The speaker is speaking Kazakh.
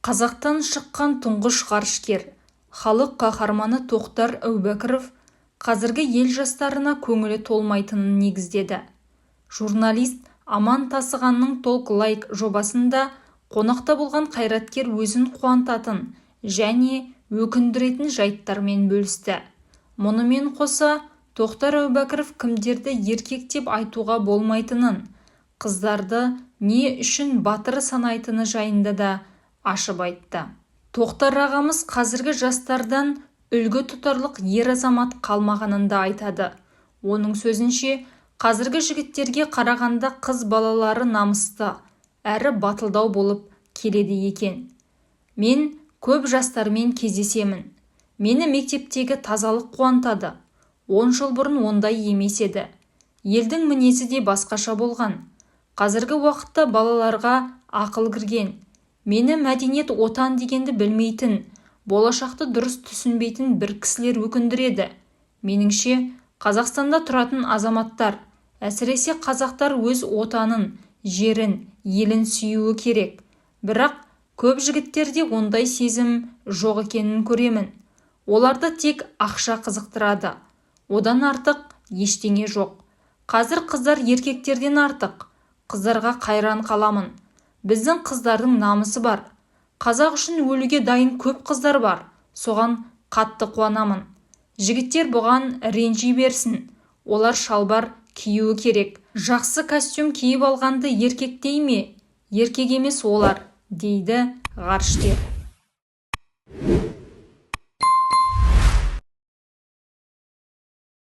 Қазақтан шыққан тұңғыш ғарышкер, халық қаһарманы Тоқтар Әубәкіров қазіргі ел жастарына көңілі толмайтынын негіздеді. Журналист Аман Тасығанның Talk Like жобасында қонақта болған қайраткер өзін қуантатын және өкіндіретін жайттармен бөлісті. Мұнымен қоса, Тоқтар Әубәкіров кімдерді еркек деп айтуға болмайтынын, қыздарды не үшін батыр санайтыны жайында да ашып айтты. Тоқтар ағамыз қазіргі жастардан үлгі тұтарлық ер азамат қалмағанын да айтады. Оның сөзінше, қазіргі жігіттерге қарағанда қыз балалары намысты, әрі батылдау болып келеді екен. Мен көп жастармен кездесемін. Мені мектептегі тазалық қуантады. 10 жыл бұрын ондай емес еді. Елдің мінезі де басқаша болған. Қазіргі уақытта балаларға ақыл кірген. Мені мәдениет отан дегенді білмейтін, болашақты дұрыс түсінбейтін бір кісілер өкіндіреді. Меніңше, Қазақстанда тұратын азаматтар, әсіресе қазақтар өз отанын, жерін, елін сүюі керек. Бірақ көп жігіттерде ондай сезім жоқ екенін көремін. Оларды тек ақша қызықтырады. Одан артық ештеңе жоқ. Қазір қыздар еркектерден артық. Қыздарға қайран қаламын. Біздің қыздардың намысы бар. Қазақ үшін өлуге дайын көп қыздар бар. Соған қатты қуанамын. Жігіттер бұған ренжи берсін. Олар шалбар киюі керек. Жақсы костюм киіп алғанды еркек дей ме? Еркек емес олар, дейді ғарышкер.